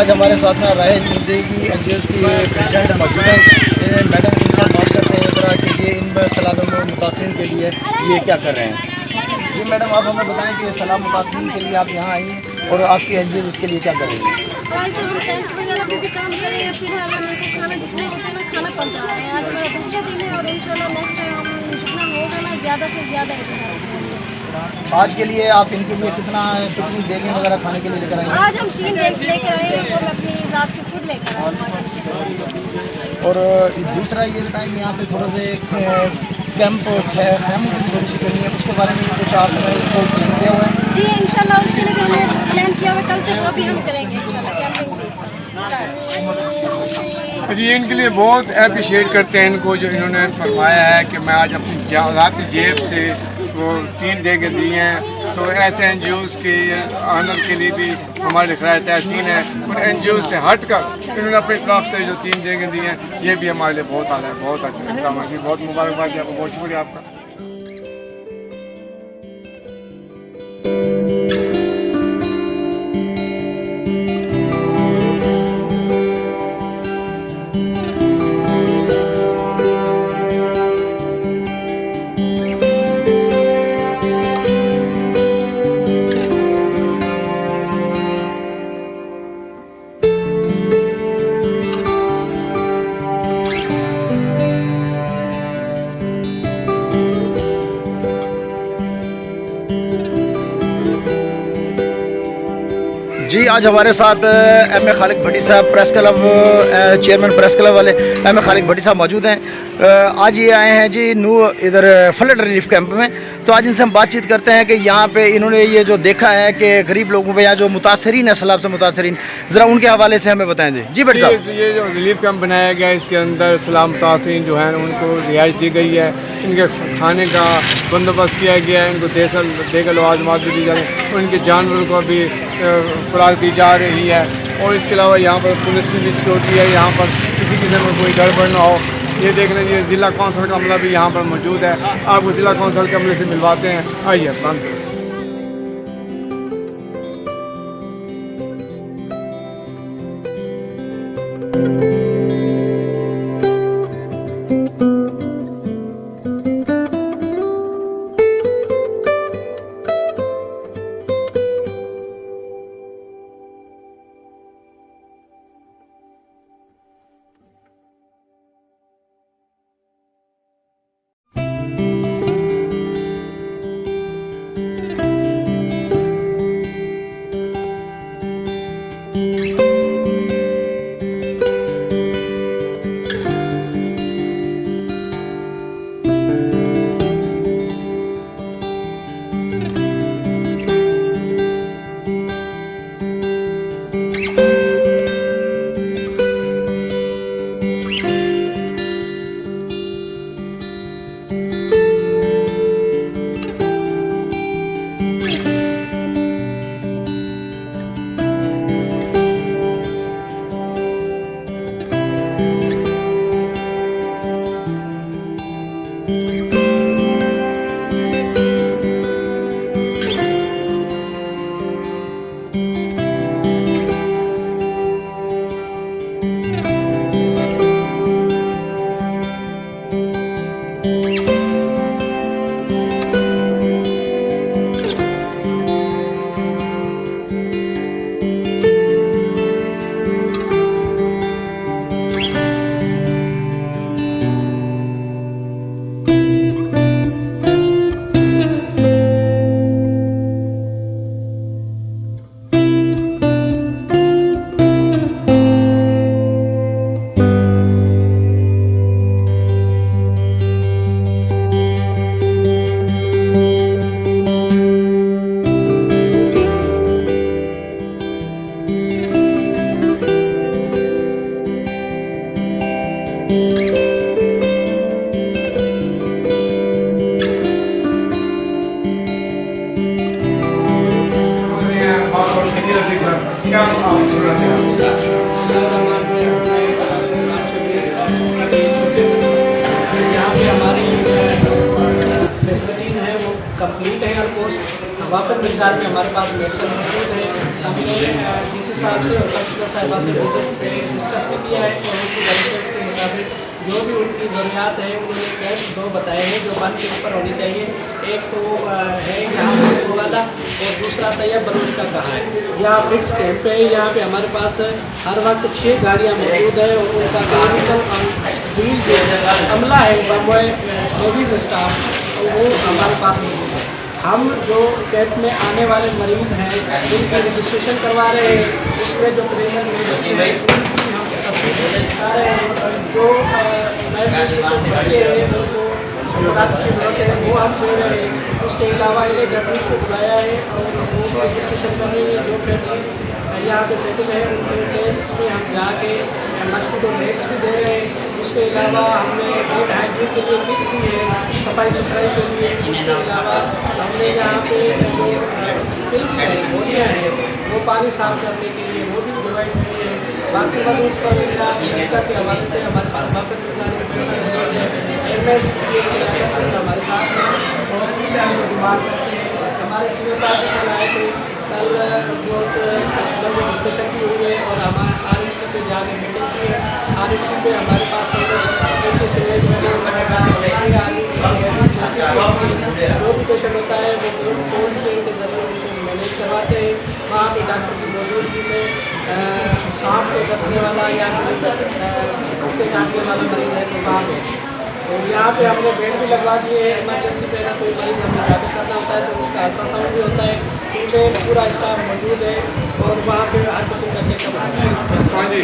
आज हमारे साथ में राय जिंदगी एनजीओ की प्रेसिडेंट मौजूद है। मैडम इनसे बात करते हैं जरा कि ये इन सैलाब मुतासरीन के लिए ये क्या कर रहे हैं। जी मैडम, आप हमें बताएं कि सैलाब मुतासरीन के लिए आप यहाँ आई और आपकी एनजीओ इसके लिए क्या कर रही है। आज तो हम टेंट्स वगैरह पे भी काम कर रहे हैं, फिर खाना जितना होता है ना खाना पहुँचा रहे हैं। आज मेरा दूसरा दिन है और इंशाल्लाह नेक्स्ट टाइम हम जितना होगा ना ज़्यादा से ज़्यादा आज के लिए आप इनके लिए कितनी देगी वगैरह खाने के लिए लेकर आए हैं? आज हम 3 बैग्स लेकर आए हैं और अपनी ज़ात से खुद लेकर आए हैं। और दूसरा ये बताएं कि यहाँ पे थोड़ा से कैंप है थोड़ी सी करनी है, उसके बारे में कुछ आपने प्लान किया हुआ है? जी इंशाल्लाह उसके लिए भी हमने प्लान किया हुआ, कल से वो भी हम करेंगे इंशाल्लाह कैंपिंग जी। इनके लिए बहुत अप्रिशिएट करते हैं इनको, जो इन्होंने फरमाया है कि मैं आज अपनी ज़ाती जेब से वो 3 देगे दिए हैं। तो ऐसे एनजीओज़ के आनर के लिए भी हमारे खराय तहसीन है। और एनजीओ से हट कर इन्होंने अपनी तरफ से जो 3 देगे दिए हैं, ये भी हमारे लिए बहुत आला है, बहुत अच्छा काम है। बहुत मुबारकबाद, आपको बहुत शुक्रिया आपका। जी आज हमारे साथ एम.ए. खालिक भट्टी साहब press club chairman press club वाले एम.ए. खालिक भट्टी साहब मौजूद हैं। आज ये आए हैं जी इधर फ्लड रिलीफ कैंप में। तो आज इनसे हम बातचीत करते हैं कि यहाँ पे इन्होंने ये जो देखा है कि गरीब लोगों पे यहाँ जो मुतासरीन है सैलाब से मुतासरीन, ज़रा उनके हवाले से हमें बताएं जी। जी भट्टी साहब, ये जो रिलीफ कैंप बनाया गया है इसके अंदर सैलाब मुतासरीन जो है उनको रिहाइश दी गई है, इनके खाने का बंदोबस्त किया गया है, इनको देगा लवाजमात भी दी जा रही है और इनके जानवरों को भी खुराक दी जा रही है। और इसके अलावा यहाँ पर पुलिस की भी सिक्योरिटी है, यहाँ पर किसी किस्म में कोई गड़बड़ ना हो। ये देख रहे हैं, ज़िला कौंसल का अमला भी यहाँ पर मौजूद है। आपको ज़िला कौंसल के अमले से मिलवाते हैं, आइए बंद। क्या फैसिलिटीज़ हैं वो कंप्लीट है ऑलमोस्ट। वाफर मिकदार में हमारे पास मेडिसिन मौजूद है। हमने डीसी साहब से और कमिश्नर साहिबा से विजिट पे डिस्कस भी किया है और उनकी बेनिफिट्स के मुताबिक जो भी उनकी ज़रूरियात है उन्होंने कैंप 2 बताए हैं जो बंद के ऊपर होनी चाहिए। एक तो है यहाँ पर वाला और दूसरा तैयब बलूच का कहा है। यहाँ फिक्स कैंप है, यहाँ पे हमारे पास हर वक्त 6 गाड़ियाँ मौजूद है और उनका टेक्निकल व्हील जो अमला है बम्बई लेडीज़ स्टाफ वो हमारे पास मौजूद है। हम जो कैंप में आने वाले मरीज़ हैं उनकी रजिस्ट्रेशन करवा रहे हैं, उसमें जो प्रेगनेंट लेडीज़ हैं उनकी हम तफसील दिखा रहे हैं। जो बच्चे हैं उनको खुराक की ज़रूरत है वो हम दे रहे हैं। उसके अलावा इन्हें डॉक्टर्स को बुलाया है और वो रजिस्ट्रेशन कर रही है। जो फैमिली यहाँ पे सेटिंग है उनको टेंट्स में हम जाके मस्किटो नेट्स भी दे रहे हैं। उसके अलावा हमने हेड हाइजीन के लिए किट दी है, सफाई सुथराई के लिए। उसके अलावा हमने यहाँ पे जो पिल्स हैं गोलियाँ हैं वो पानी साफ करने के लिए वो भी प्रोवाइड की है। बाकी मजदूर सब मेडिकल के हवाले से हमारे पास वापस MS हमारे साथ हैं और उनसे हम लोग डिमांड करते हैं। हमारे CO साहब भी कल आए थे, कल बहुत लंबी डिस्कशन भी हुई है और हमारे RHC पे जाके मीटिंग की है। RHC पे हमारे पास सिलेज में जो भी पेशेंट होता है वो कोल्ड चेन के जरिए उनको मैनेज करवाते हैं। वहाँ पे डॉक्टर की मौजूदगी में सांप के डसने वाला या कुत्ते काटने वाला मरीज़ है तो वहाँ पे तो यहाँ पे हमने बेड भी लगवा दिए हैं। इमरजेंसी पे अगर कोई मरीज़ हमें दाखिल करना होता है तो उसका अल्ट्रासाउंड भी होता है। फिर पूरा स्टाफ मौजूद है और वहाँ पे हर किस्म का चेकअप होता है।